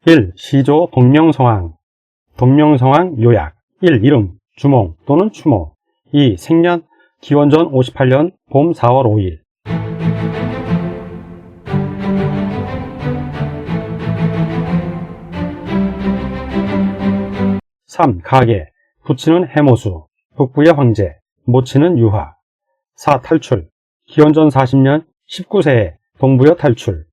1. 시조 동명성황. 동명성황 요약. 1. 이름 주몽 또는 추모. 2. 생년 기원전 58년 봄 4월 5일. 3. 가계. 부친은 해모수, 북부의 황제, 모친은 유화. 4. 탈출. 기원전 40년 19세에 동부여 탈출.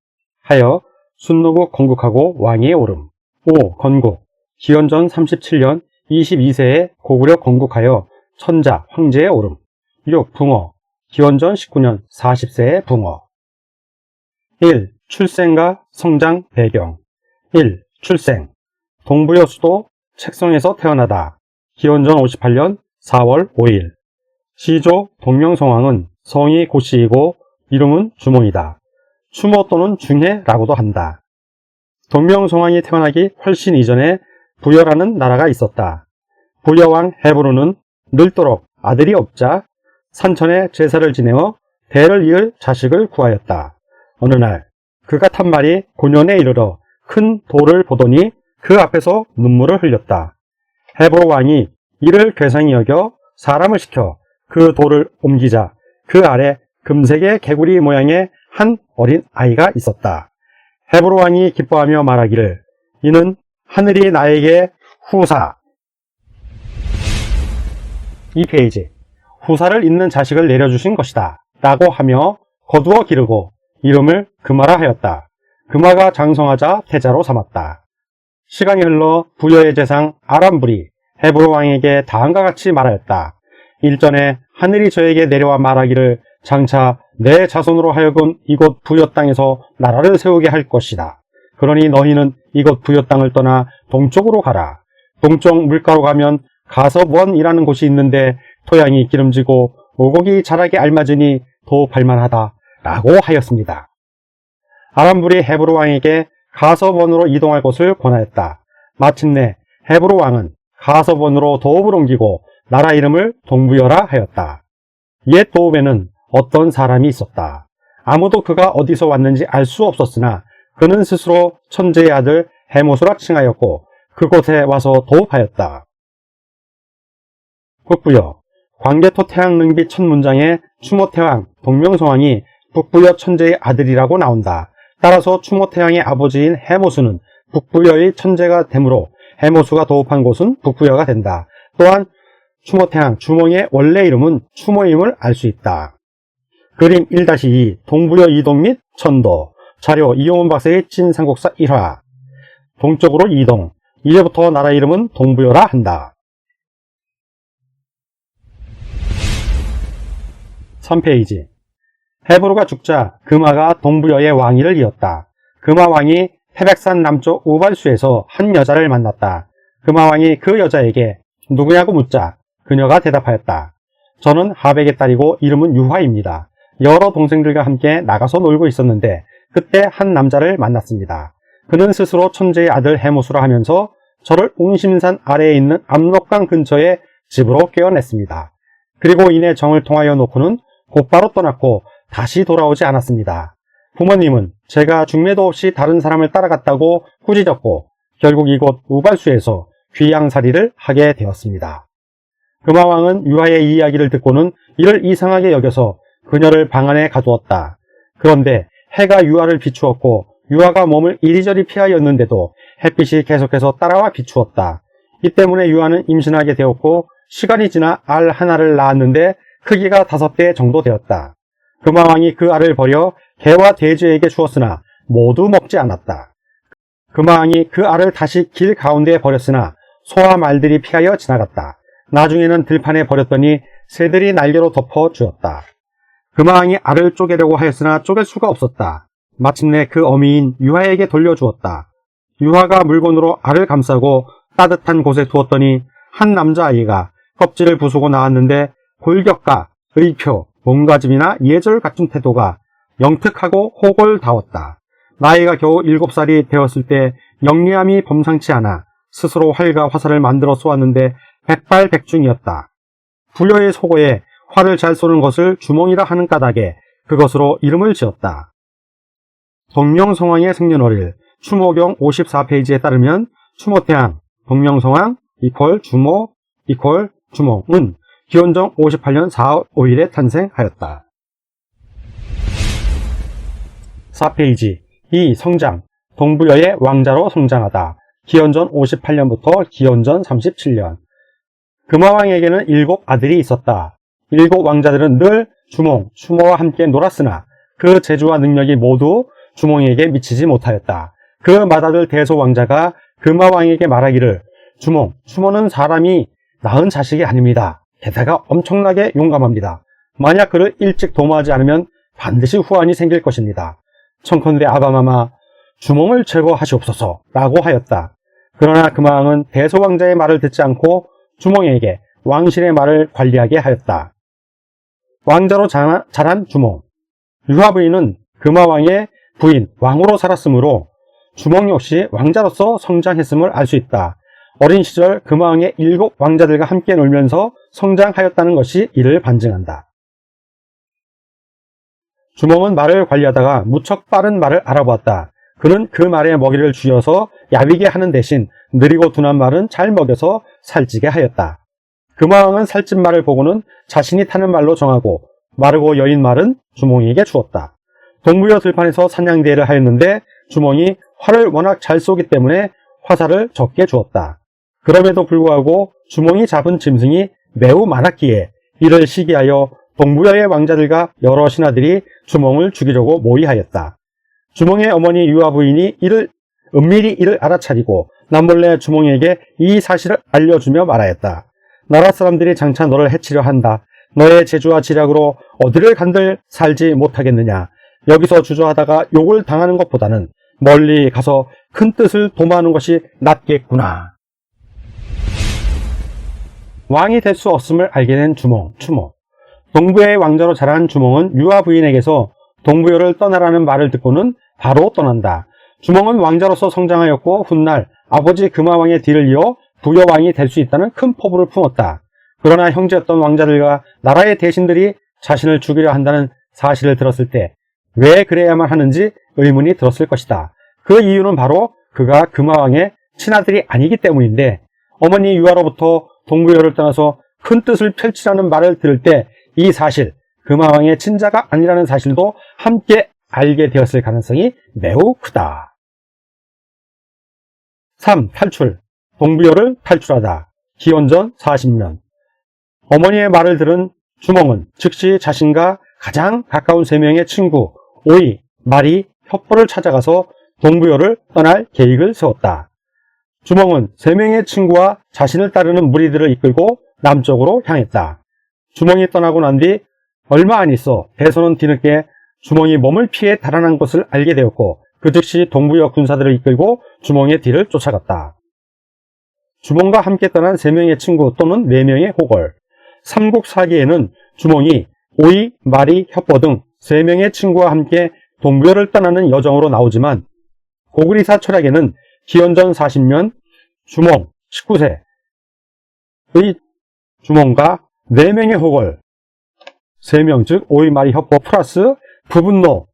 하여 순노국 건국하고 왕위에 오름. 5. 건국. 기원전 37년 22세에 고구려 건국하여 천자 황제에 오름. 6. 붕어. 기원전 19년 40세에 붕어. 1. 출생과 성장 배경. 1. 출생. 동부여 수도 책성에서 태어나다. 기원전 58년 4월 5일. 시조 동명성황은 성이 고씨이고 이름은 주몽이다. 추모 또는 중해라고도 한다. 동명성황이 태어나기 훨씬 이전에 부여라는 나라가 있었다. 부여왕 헤브루는 늙도록 아들이 없자 산천에 제사를 지내어 대를 이을 자식을 구하였다. 어느 날 그가 탄 말이 고년에 이르러 큰 돌을 보더니 그 앞에서 눈물을 흘렸다. 헤브루 왕이 이를 괴상히 여겨 사람을 시켜 그 돌을 옮기자 그 아래 금색의 개구리 모양의 한 어린 아이가 있었다. 헤브루 왕이 기뻐하며 말하기를 이는 하늘이 나에게 후사 2페이지 후사를 잇는 자식을 내려주신 것이다 라고 하며 거두어 기르고 이름을 금하라 하였다. 금하가 장성하자 태자로 삼았다. 시간이 흘러 부여의 재상 아람불이 헤브루 왕에게 다음과 같이 말하였다. 일전에 하늘이 저에게 내려와 말하기를 장차 내 자손으로 하여금 이곳 부여 땅에서 나라를 세우게 할 것이다. 그러니 너희는 이곳 부여 땅을 떠나 동쪽으로 가라. 동쪽 물가로 가면 가섭원이라는 곳이 있는데 토양이 기름지고 오곡이 자라게 알맞으니 도팔만하다 라고 하였습니다. 아람불이 헤브루 왕에게 가섭원으로 이동할 곳을 권하였다. 마침내 헤브루 왕은 가섭원으로 도읍을 옮기고 나라 이름을 동부여라 하였다. 옛 도읍에는 어떤 사람이 있었다. 아무도 그가 어디서 왔는지 알 수 없었으나 그는 스스로 천재의 아들 해모수라 칭하였고 그곳에 와서 도읍하였다. 북부여. 광개토 태양능비 첫 문장에 추모태왕 동명성황이 북부여 천재의 아들이라고 나온다. 따라서 추모태왕의 아버지인 해모수는 북부여의 천재가 되므로 해모수가 도읍한 곳은 북부여가 된다. 또한 추모태왕 주몽의 원래 이름은 추모임을 알 수 있다. 그림 1-2 동부여 이동 및 천도. 자료 이용훈 박사의 찐삼국사 1화. 동쪽으로 이동. 이제부터 나라 이름은 동부여라 한다. 3페이지. 헤브루가 죽자 금하가 동부여의 왕위를 이었다. 금하 왕이 태백산 남쪽 우발수에서 한 여자를 만났다. 금하 왕이 그 여자에게 누구냐고 묻자 그녀가 대답하였다. 저는 하백의 딸이고 이름은 유화입니다. 여러 동생들과 함께 나가서 놀고 있었는데 그때 한 남자를 만났습니다. 그는 스스로 천재의 아들 해모수라 하면서 저를 웅심산 아래에 있는 압록강 근처에 집으로 꿰어냈습니다. 그리고 이내 정을 통하여 놓고는 곧바로 떠났고 다시 돌아오지 않았습니다. 부모님은 제가 중매도 없이 다른 사람을 따라갔다고 꾸짖었고 결국 이곳 우발수에서 귀양살이를 하게 되었습니다. 금하왕은 유화의 이야기를 듣고는 이를 이상하게 여겨서 그녀를 방 안에 가두었다. 그런데 해가 유화를 비추었고 유화가 몸을 이리저리 피하였는데도 햇빛이 계속해서 따라와 비추었다. 이 때문에 유화는 임신하게 되었고 시간이 지나 알 하나를 낳았는데 크기가 5배 정도 되었다. 금하왕이 그 알을 버려 개와 돼지에게 주었으나 모두 먹지 않았다. 금하왕이 그 알을 다시 길 가운데에 버렸으나 소와 말들이 피하여 지나갔다. 나중에는 들판에 버렸더니 새들이 날개로 덮어 주었다. 금하왕이 알을 쪼개려고 하였으나 쪼갤 수가 없었다. 마침내 그 어미인 유화에게 돌려주었다. 유화가 물건으로 알을 감싸고 따뜻한 곳에 두었더니 한 남자아이가 껍질을 부수고 나왔는데 골격과 의표, 몸가짐이나 예절 갖춘 태도가 영특하고 호골다웠다. 나이가 겨우 7살이 되었을 때 영리함이 범상치 않아 스스로 활과 화살을 만들어 쏘았는데 백발백중이었다. 부여의 소고에 활을 잘 쏘는 것을 주몽이라 하는 까닭에 그것으로 이름을 지었다. 동명성황의 생년월일 추모경 54페이지에 따르면 추모태양, 동명성왕 주모 주몽은 기원전 58년 4월 5일에 탄생하였다. 4페이지 이 성장, 동부여의 왕자로 성장하다. 기원전 58년부터 기원전 37년. 금화왕에게는 7 아들이 있었다. 7 왕자들은 늘 주몽, 추모와 함께 놀았으나 그 재주와 능력이 모두 주몽에게 미치지 못하였다. 그 맏아들 대소왕자가 금화왕에게 말하기를 주몽, 추모는 사람이 낳은 자식이 아닙니다. 게다가 엄청나게 용감합니다. 만약 그를 일찍 도모하지 않으면 반드시 후환이 생길 것입니다. 청컨대 아바마마 주몽을 제거하시옵소서 라고 하였다. 그러나 금화왕은 대소왕자의 말을 듣지 않고 주몽에게 왕실의 말을 관리하게 하였다. 왕자로 자란 주몽. 유화부인은 금화왕의 부인 왕으로 살았으므로 주몽 역시 왕자로서 성장했음을 알 수 있다. 어린 시절 금화왕의 7 왕자들과 함께 놀면서 성장하였다는 것이 이를 반증한다. 주몽은 말을 관리하다가 무척 빠른 말을 알아보았다. 그는 그 말에 먹이를 쥐어서 야위게 하는 대신 느리고 둔한 말은 잘 먹여서 살찌게 하였다. 금화왕은 살찐 말을 보고는 자신이 타는 말로 정하고 마르고 여인 말은 주몽에게 주었다. 동부여 들판에서 사냥대회를 하였는데 주몽이 활을 워낙 잘 쏘기 때문에 화살을 적게 주었다. 그럼에도 불구하고 주몽이 잡은 짐승이 매우 많았기에 이를 시기하여 동부여의 왕자들과 여러 신하들이 주몽을 죽이려고 모의하였다. 주몽의 어머니 유화부인이 은밀히 이를 알아차리고 남몰래 주몽에게 이 사실을 알려주며 말하였다. 나라 사람들이 장차 너를 해치려 한다. 너의 재주와 지략으로 어디를 간들 살지 못하겠느냐. 여기서 주저하다가 욕을 당하는 것보다는 멀리 가서 큰 뜻을 도모하는 것이 낫겠구나. 왕이 될 수 없음을 알게 된 주몽, 추모. 동부여의 왕자로 자란 주몽은 유화 부인에게서 동부여를 떠나라는 말을 듣고는 바로 떠난다. 주몽은 왕자로서 성장하였고 훗날 아버지 금화왕의 뒤를 이어 부여왕이 될 수 있다는 큰 포부를 품었다. 그러나 형제였던 왕자들과 나라의 대신들이 자신을 죽이려 한다는 사실을 들었을 때 왜 그래야만 하는지 의문이 들었을 것이다. 그 이유는 바로 그가 금화왕의 친아들이 아니기 때문인데 어머니 유화로부터 동부여를 떠나서 큰 뜻을 펼치라는 말을 들을 때 이 사실, 금화왕의 친자가 아니라는 사실도 함께 알게 되었을 가능성이 매우 크다. 3. 탈출. 동부여를 탈출하다. 기원전 40년. 어머니의 말을 들은 주몽은 즉시 자신과 가장 가까운 3명의 친구 오이, 마리, 협보를 찾아가서 동부여를 떠날 계획을 세웠다. 주몽은 3명의 친구와 자신을 따르는 무리들을 이끌고 남쪽으로 향했다. 주몽이 떠나고 난 뒤 얼마 안 있어 대소는 뒤늦게 주몽이 몸을 피해 달아난 것을 알게 되었고 그 즉시 동부여 군사들을 이끌고 주몽의 뒤를 쫓아갔다. 주몽과 함께 떠난 3명의 친구 또는 4명의 호걸. 삼국사기에는 주몽이 오이, 마리, 협보 등 3명의 친구와 함께 동부여를 떠나는 여정으로 나오지만 고구리사 철학에는 기원전 40년 주몽 19세의 주몽과 4명의 호걸 3명 즉 오이, 마리, 협보 플러스 부분노가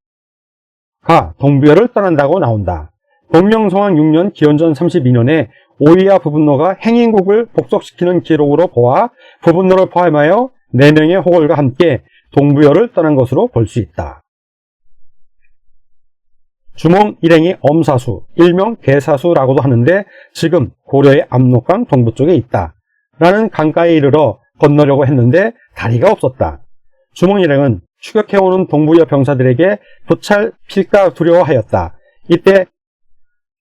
동부여를 떠난다고 나온다. 동명성왕 6년 기원전 32년에 오이와 부분노가 행인국을 복속시키는 기록으로 보아 부분노를 포함하여 4명의 호걸과 함께 동부여를 떠난 것으로 볼 수 있다. 주몽 일행이 엄사수, 일명 괴사수라고도 하는데 지금 고려의 압록강 동부 쪽에 있다. 라는 강가에 이르러 건너려고 했는데 다리가 없었다. 주몽 일행은 추격해오는 동부여 병사들에게 도찰필까 두려워하였다. 이때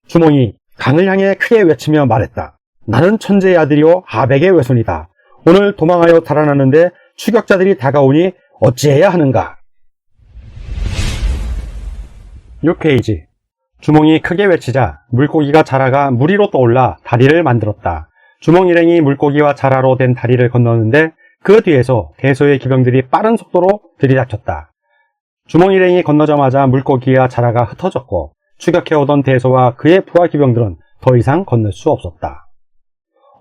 주몽이 강을 향해 크게 외치며 말했다. 나는 천재의 아들이요 하백의 외손이다. 오늘 도망하여 달아나는데 추격자들이 다가오니 어찌해야 하는가. 6페이지. 주몽이 크게 외치자 물고기가 자라가 물 위로 떠올라 다리를 만들었다. 주몽 일행이 물고기와 자라로 된 다리를 건너는데 그 뒤에서 대소의 기병들이 빠른 속도로 들이닥쳤다. 주몽 일행이 건너자마자 물고기와 자라가 흩어졌고 추격해오던 대소와 그의 부하 기병들은 더 이상 건널 수 없었다.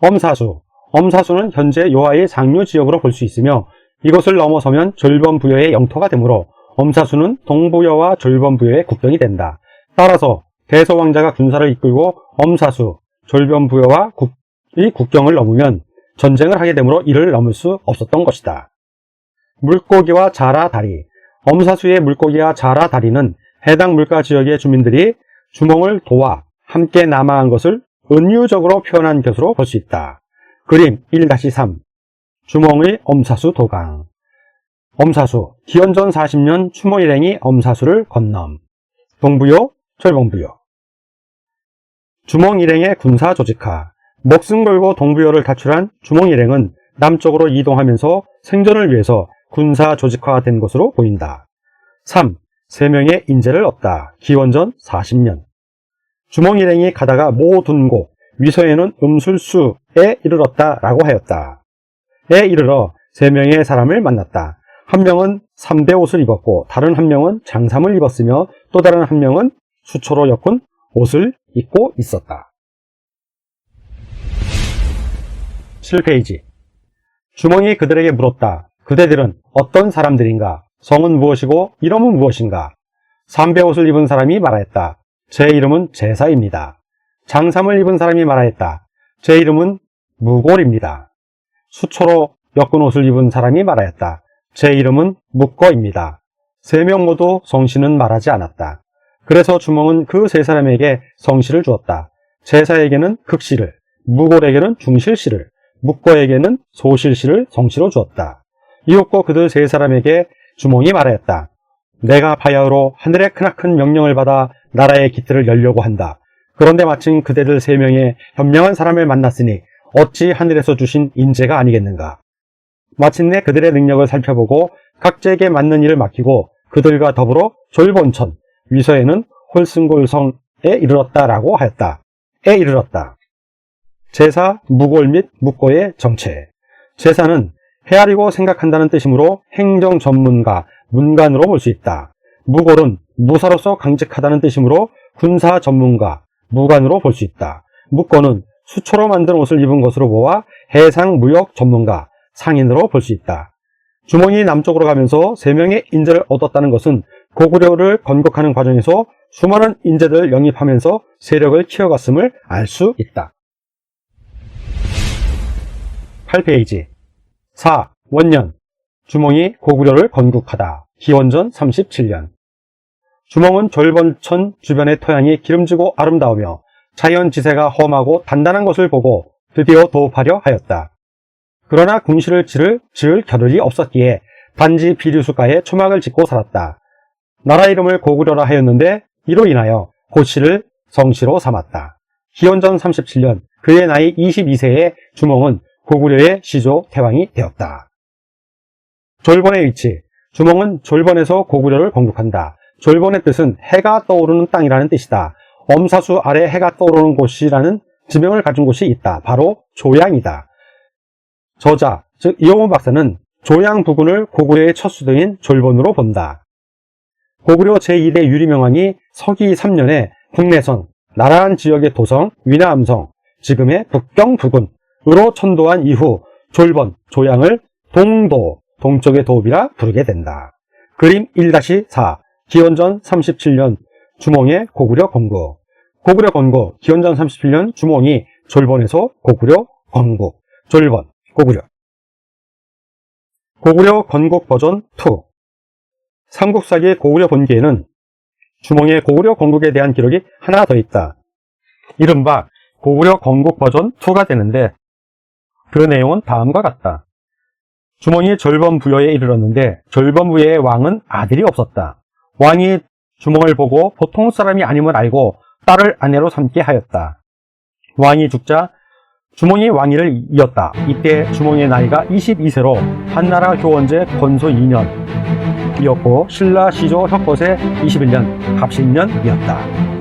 엄사수. 엄사수는 현재 요하의 상류 지역으로 볼 수 있으며 이곳을 넘어서면 졸범부여의 영토가 되므로 엄사수는 동부여와 졸범부여의 국경이 된다. 따라서 대소왕자가 군사를 이끌고 엄사수, 졸변부여와 국경을 넘으면 전쟁을 하게 되므로 이를 넘을 수 없었던 것이다. 물고기와 자라다리. 엄사수의 물고기와 자라다리는 해당 물가 지역의 주민들이 주몽을 도와 함께 남아한 것을 은유적으로 표현한 것으로 볼 수 있다. 그림 1-3 주몽의 엄사수 도강. 엄사수, 기원전 40년 추모 일행이 엄사수를 건넘. 동부요, 졸본부요. 주몽 일행의 군사 조직화. 목숨 걸고 동부요를 탈출한 주몽 일행은 남쪽으로 이동하면서 생존을 위해서 군사 조직화된 것으로 보인다. 3. 3명의 인재를 얻다. 기원전 40년. 주몽 일행이 가다가 모둔곡, 위서에는 음술수에 이르렀다라고 하였다. 에 이르러 3명의 사람을 만났다. 한 명은 3대 옷을 입었고 다른 한 명은 장삼을 입었으며 또 다른 한 명은 수초로 엮은 옷을 입고 있었다. 7페이지. 주몽이 그들에게 물었다. 그대들은 어떤 사람들인가? 성은 무엇이고 이름은 무엇인가? 3대 옷을 입은 사람이 말하였다. 제 이름은 제사입니다. 장삼을 입은 사람이 말하였다. 제 이름은 무골입니다. 수초로 엮은 옷을 입은 사람이 말하였다. 제 이름은 묵거입니다. 3명 모두 성씨는 말하지 않았다. 그래서 주몽은 그 3사람에게 성씨를 주었다. 제사에게는 극씨를, 무골에게는 중실씨를, 묵거에게는 소실씨를 성씨로 주었다. 이윽고 그들 3사람에게 주몽이 말하였다. 내가 바야흐로 하늘의 크나큰 명령을 받아 나라의 기틀을 열려고 한다. 그런데 마침 그대들 3명의 현명한 사람을 만났으니 어찌 하늘에서 주신 인재가 아니겠는가. 마침내 그들의 능력을 살펴보고 각자에게 맞는 일을 맡기고 그들과 더불어 졸본천, 위서에는 홀승골성에 이르렀다라고 하였다. 에 이르렀다. 제사, 무골 및 묵고의 정체. 제사는 헤아리고 생각한다는 뜻이므로 행정 전문가, 문관으로 볼 수 있다. 무골은 무사로서 강직하다는 뜻이므로 군사 전문가, 무관으로 볼 수 있다. 묵고는 수초로 만든 옷을 입은 것으로 보아 해상 무역 전문가, 상인으로 볼 수 있다. 주몽이 남쪽으로 가면서 3명의 인재를 얻었다는 것은 고구려를 건국하는 과정에서 수많은 인재들을 영입하면서 세력을 키워갔음을 알 수 있다. 8페이지. 4. 원년. 주몽이 고구려를 건국하다. 기원전 37년. 주몽은 졸본천 주변의 토양이 기름지고 아름다우며 자연지세가 험하고 단단한 것을 보고 드디어 도읍하려 하였다. 그러나 궁시를 지을 겨를이 없었기에 단지 비류수가에 초막을 짓고 살았다. 나라 이름을 고구려라 하였는데 이로 인하여 고씨를 성씨로 삼았다. 기원전 37년 그의 나이 22세에 주몽은 고구려의 시조 태왕이 되었다. 졸본의 위치. 주몽은 졸본에서 고구려를 건국한다. 졸본의 뜻은 해가 떠오르는 땅이라는 뜻이다. 엄사수 아래 해가 떠오르는 곳이라는 지명을 가진 곳이 있다. 바로 조양이다. 저자, 즉 이용훈 박사는 조양 부근을 고구려의 첫 수도인 졸본으로 본다. 고구려 제2대 유리명왕이 서기 3년에 국내선, 나라한 지역의 도성, 위남성, 지금의 북경 부근으로 천도한 이후 졸본, 조양을 동도, 동쪽의 도읍이라 부르게 된다. 그림 1-4 기원전 37년 주몽의 고구려 건국. 고구려 건국 기원전 37년 주몽이 졸본에서 고구려 건국. 졸본, 고구려. 고구려 건국 버전 2. 삼국사기 고구려 본기에는 주몽의 고구려 건국에 대한 기록이 하나 더 있다. 이른바 고구려 건국 버전 2가 되는데 그 내용은 다음과 같다. 주몽이 졸본부여에 이르렀는데 졸본부여의 왕은 아들이 없었다. 왕이 주몽을 보고 보통 사람이 아님을 알고 딸을 아내로 삼게 하였다. 왕이 죽자 주몽이 왕위를 이었다. 이때 주몽의 나이가 22세로 한나라 교원제 건소 2년 이었고 신라 시조 혁거세 21년 갑신년이었다.